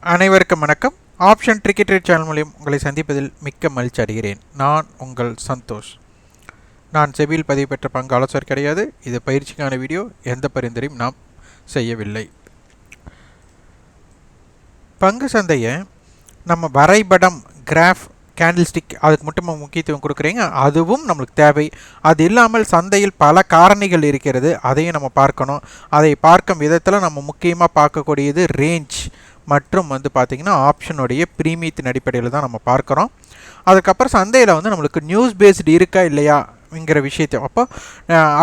அனைவருக்கும் வணக்கம். Option tricky trade channel மூலம் உங்களை சந்திப்பதில் மிக்க மகிழ்ச்சி அடைகிறேன். நான் உங்கள் சந்தோஷ். நான் செபியில் பதிவு பெற்ற பங்கு ஆலோசகர் கிடையாது. இது பயிற்சிக்கான வீடியோ. எந்த பரிந்துரையும் நாம் செய்யவில்லை. பங்கு சந்தையை நம்ம வரைபடம், கிராஃப், கேண்டில்ஸ்டிக் அதுக்கு மட்டும் முக்கியத்துவம் கொடுக்குறீங்க. அதுவும் நம்மளுக்கு தேவை. அது இல்லாமல் சந்தையில் பல காரணிகள் இருக்கிறது. அதையும் நம்ம பார்க்கணும். அதை பார்க்கும் விதத்தில் நம்ம முக்கியமாக பார்க்கக்கூடியது ரேஞ்ச் மற்றும் பார்த்திங்கன்னா ஆப்ஷனுடைய பிரீமியத்தின் அடிப்படையில் தான் நம்ம பார்க்குறோம். அதுக்கப்புறம் சந்தையில் நம்மளுக்கு நியூஸ் பேஸ்டு இருக்கா இல்லையாங்கிற விஷயத்தை அப்போ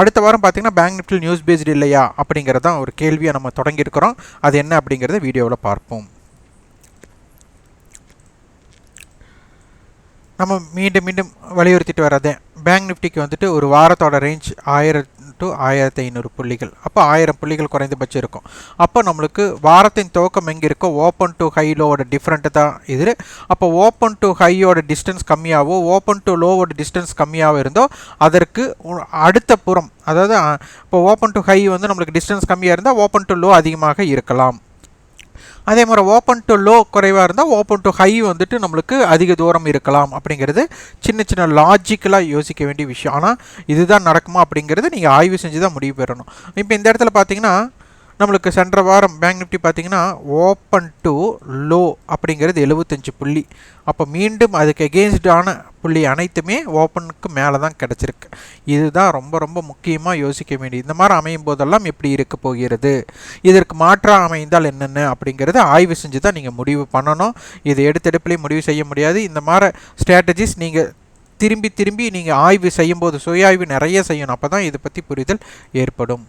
அடுத்த வாரம் பார்த்திங்கன்னா பேங்க் நிஃப்டியில் நியூஸ் பேஸ்டு இல்லையா அப்படிங்கிறதான் ஒரு கேள்வியை நம்ம தொடங்கியிருக்கிறோம். அது என்ன அப்படிங்கிறத வீடியோவில் பார்ப்போம். நம்ம மீண்டும் வலியுறுத்திட்டு வர்றதே பேங்க் நிஃப்டிக்கு ஒரு வாரத்தோட ரேஞ்ச் 1000 to 1500 புள்ளிகள். அப்போ 1000 புள்ளிகள் குறைந்தபட்சம் இருக்கும். அப்போ நம்மளுக்கு வாரத்தின் துவக்கம் எங்கே இருக்கோ ஓப்பன் டு ஹைலோட டிஃப்ரெண்ட்டு தான் இது. அப்போ ஓப்பன் டு ஹையோட டிஸ்டன்ஸ் கம்மியாகவோ ஓப்பன் டு லோவோட டிஸ்டன்ஸ் கம்மியாகவோ இருந்தோ அதற்கு அடுத்த புறம், அதாவது இப்போ ஓப்பன் டு ஹை நம்மளுக்கு டிஸ்டன்ஸ் கம்மியாக இருந்தால் ஓப்பன் டு லோ அதிகமாக இருக்கலாம். அதே மாதிரி ஓப்பன் டு லோ குறைவாக இருந்தால் ஓப்பன் டு ஹை நம்மளுக்கு அதிக தூரம் இருக்கலாம். அப்படிங்கிறது சின்ன லாஜிக்கலாக யோசிக்க வேண்டிய விஷயம். ஆனால் இதுதான் நடக்குமா அப்படிங்கிறது நீங்கள் ஆய்வு செஞ்சு தான் முடிவு பெறணும். இப்போ இந்த இடத்துல பார்த்தீங்கன்னா நம்மளுக்கு சென்ற வாரம் பேங்க் நிஃப்டி பார்த்திங்கன்னா ஓப்பன் டு லோ அப்படிங்கிறது 75 புள்ளி. அப்போ மீண்டும் அதுக்கு எகெயின்ஸ்டான புள்ளி அனைத்துமே ஓப்பனுக்கு மேலே தான் கிடச்சிருக்கு. இதுதான் ரொம்ப முக்கியமாக யோசிக்க வேண்டியது. இந்த மாதிரி அமையும் போதெல்லாம் எப்படி இருக்க போகிறது, இதற்கு மாற்றாக அமைந்தால் என்னென்ன அப்படிங்கிறத ஆய்வு செஞ்சு தான் நீங்கள் முடிவு பண்ணணும். இது எடுத்தெடுப்புலேயும் முடிவு செய்ய முடியாது. இந்த மாதிரி ஸ்ட்ராட்டஜிஸ் நீங்கள் திரும்பி நீங்கள் ஆய்வு செய்யும்போது சுய ஆய்வு நிறைய செய்யணும். அப்போ தான் இதை பற்றி புரிதல் ஏற்படும்.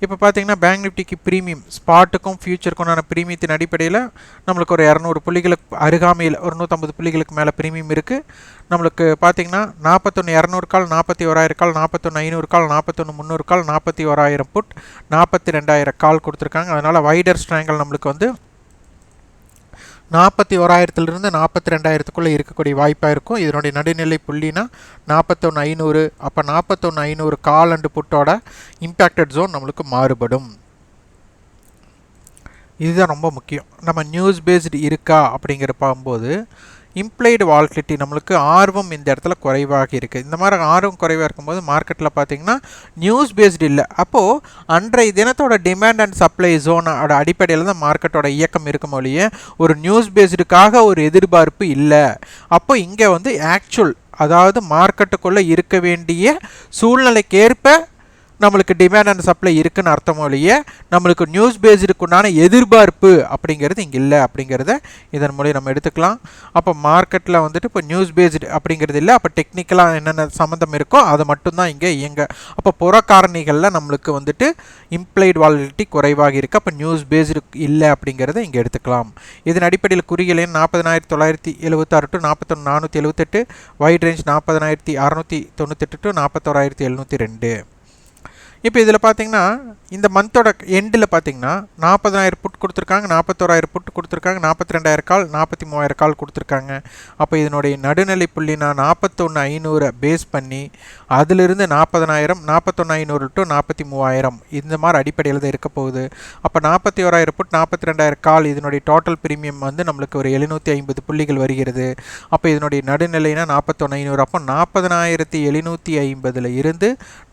இப்போ பார்த்தீங்கன்னா பேங்க் நிஃப்டிக்கு ப்ரீமியம் ஸ்பாட்டுக்கும் ஃபியூச்சருக்குண்டான ப்ரீமியத்தின் அடிப்படையில் நம்மளுக்கு ஒரு 200 புள்ளிகளுக்கு அருகாமையில் ஒரு 150 புள்ளிகளுக்கு மேலே ப்ரீமியம் இருக்குது. நம்மளுக்கு பார்த்தீங்கன்னா 41,200 கால், 41,000 கால், 41,500 கால், 41,300 கால், 41,000 புட், 42,000 கால் கொடுத்துருக்காங்க. அதனால் வைடர் ஸ்ட்ராங்கல் நம்மளுக்கு 41,000 42,000 இருக்கக்கூடிய வாய்ப்பாக இருக்கும். இதனுடைய நடுநிலை புள்ளினா 41,500. அப்போ 41,500 கால் அண்டு புட்டோட இம்பேக்டட் ஜோன் நம்மளுக்கு மாறுபடும். இதுதான் ரொம்ப முக்கியம். நம்ம நியூஸ் பேஸ்டு இருக்கா அப்படிங்கிற பார்க்கும்போது இம்ப்ளைடு வால்டிலிட்டி நம்மளுக்கு ஆர்வம் இந்த இடத்துல குறைவாக இருக்குது. இந்த மாதிரி ஆர்வம் குறைவாக இருக்கும்போது மார்க்கெட்டில் பார்த்திங்கன்னா நியூஸ் பேஸ்டு இல்லை. அப்போது அன்றைய தினத்தோட டிமாண்ட் அண்ட் சப்ளை ஜோனோட அடிப்படையில் தான் மார்க்கெட்டோட இயக்கம் இருக்கும் ஒழிய ஒரு நியூஸ் பேஸ்டுக்காக ஒரு எதிர்பார்ப்பு இல்லை. அப்போ இங்கே ஆக்சுவல், அதாவது மார்க்கெட்டுக்குள்ளே இருக்க வேண்டிய சூழ்நிலைக்கேற்ப நம்மளுக்கு டிமாண்ட் அண்ட் சப்ளை இருக்குன்னு அர்த்தமோ இல்லையே, நம்மளுக்கு நியூஸ் பேஸ்டுக்குண்டான எதிர்பார்ப்பு அப்படிங்கிறது இங்கே இல்லை அப்படிங்கிறத இதன் மூலம் நம்ம எடுத்துக்கலாம். அப்போ மார்க்கெட்டில் இப்போ நியூஸ் பேஸ்டு அப்படிங்கிறது இல்லை. அப்போ டெக்னிக்கலாக என்னென்ன சம்மந்தம் இருக்கோ அது மட்டும்தான் இங்கே இயங்க. அப்போ புற காரணிகளில் நம்மளுக்கு இம்ப்ளைடு வாலிடிட்டி குறைவாக இருக்குது. அப்போ நியூஸ் பேஸ்டு இல்லை அப்படிங்கிறத இங்கே எடுத்துக்கலாம். இதன் அடிப்படையில் குறிகளின் 40,976 to 41,478, வைட் ரேஞ்ச் 40,698 to 41,702. இப்போ இதில் பார்த்தீங்கன்னா இந்த மந்தோட எண்டில் பார்த்தீங்கன்னா 40,000 புட் கொடுத்துருக்காங்க, 41,000 புட் கொடுத்துருக்காங்க, 42,000 கால், 43,000 கால் கொடுத்துருக்காங்க. அப்போ இதனுடைய நடுநிலை புள்ளினா 41,500 பேஸ் பண்ணி அதிலிருந்து 40,000, 41,500 to 43,000 இந்த மாதிரி அடிப்படையில் தான் இருக்க போகுது. அப்போ 41,000 புட், 42,000 கால் இதனுடைய டோட்டல் ப்ரீமியம் நம்மளுக்கு ஒரு 750 புள்ளிகள் வருகிறது. அப்போ இதனுடைய நடுநிலைனா 41,500. அப்போ 40,750 இருந்து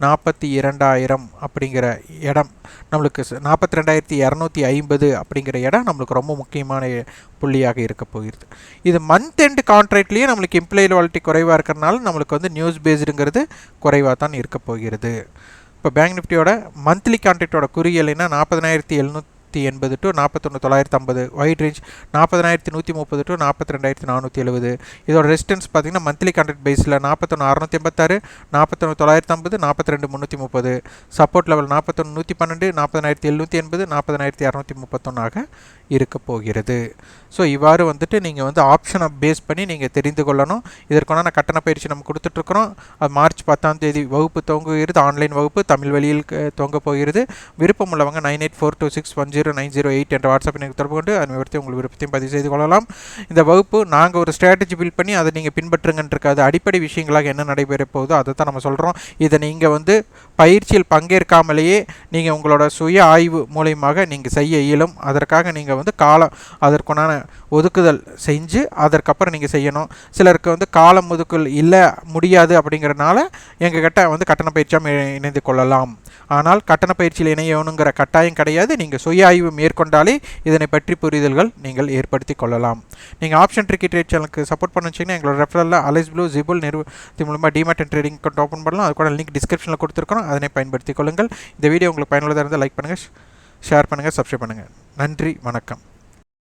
42,000 அப்படிங்கிற இடம் நம்மளுக்கு 42,250 அப்படிங்கிற இடம் நம்மளுக்கு ரொம்ப முக்கியமான புள்ளியாக இருக்க போகிறது. இது மந்த் எண்ட் கான்ட்ராக்ட்லேயே நம்மளுக்கு இம்ப்ளைடு வாலிடிட்டி குறைவாக இருக்கிறனால நம்மளுக்கு நியூஸ் பேஸ்டுங்கிறது குறைவாக தான் இருக்க போகிறது. இப்போ பேங்க் நிஃப்டியோட மந்த்லி கான்ட்ராக்டோட குறியலைனா 40,780 to 41,950, வைட் ரேஞ்ச் 40,130 to 42,470. இதோட ரெசிஸ்டன்ஸ் பார்த்தீங்கன்னா மந்த்லி கான்ட்ராக்ட் பேஸில் 41,686, 41,950, 42,330. சப்போர்ட் லெவல் 41,112, 40,780, 40,631 இருக்க போகிறது. ஸோ இவ்வாறு நீங்கள் ஆப்ஷனை பேஸ் பண்ணி நீங்கள் தெரிந்து கொள்ளணும். இதற்கான கட்டண பயிற்சி நம்ம கொடுத்துட்ருக்குறோம். அது மார்ச் 10ஆம் தேதி வகுப்பு துவங்குகிறது. ஆன்லைன் வகுப்பு தமிழ் வழியில் துவங்க போகிறது. விருப்பம் உள்ளவங்க 984261 20908 என்ற வாட்ஸ்அப் எனக்கு தொடர்பு கொண்டு அதை விவரத்தை உங்கள் விருப்பத்தையும் பதிவு செய்து கொள்ளலாம். இந்த வகுப்பு நாங்கள் ஒரு ஸ்ட்ராட்டஜி பில்ட் பண்ணி அதை நீங்கள் பின்பற்றுங்கன்றிருக்காது. அடிப்படை விஷயங்களாக என்ன நடைபெற போகுதோ அதை தான் நம்ம சொல்கிறோம். இதை நீங்கள் பயிற்சியில் பங்கேற்காமலேயே நீங்கள் உங்களோட சுய ஆய்வு மூலயமாக நீங்கள் செய்ய இயலும். அதற்காக நீங்கள் காலம் அதற்குண்டான ஒதுக்குதல் செஞ்சு அதற்கப்புறம் நீங்கள் செய்யணும். சிலருக்கு காலம் ஒதுக்குதல் இல்லை முடியாது அப்படிங்கிறனால எங்ககிட்ட கட்டண பயிற்சியாக இணைந்து கொள்ளலாம். ஆனால் கட்டண பயிற்சியில் இணையணுங்கிற கட்டாயம் கிடையாது. நீங்கள் சுய ஆய்வு மேற்கொண்டாலே இதனை பற்றி புரிதல்கள் நீங்கள் ஏற்படுத்தி கொள்ளலாம். நீங்கள் ஆப்ஷன் ட்ரிக்கி ட்ரேட் சேனலுக்கு சப்போர்ட் பண்ண வச்சிங்கன்னா எங்களோட ரெஃபரலில் அலைஸ் ப்ளூ ஜிபுல் நிறுவனத்தின் மூலமாக demat and trading account open பண்ணலாம். அது கூட லிங்க் டிஸ்கிரிப்ஷனில் கொடுத்துருக்கோம். அதனை பயன்படுத்திக் கொள்ளுங்கள். இந்த வீடியோ உங்களுக்கு பயனுள்ளதாக இருந்தால் லைக் பண்ணுங்கள், ஷேர் பண்ணுங்கள், சப்ஸ்கிரைப் பண்ணுங்கள். நன்றி, வணக்கம்.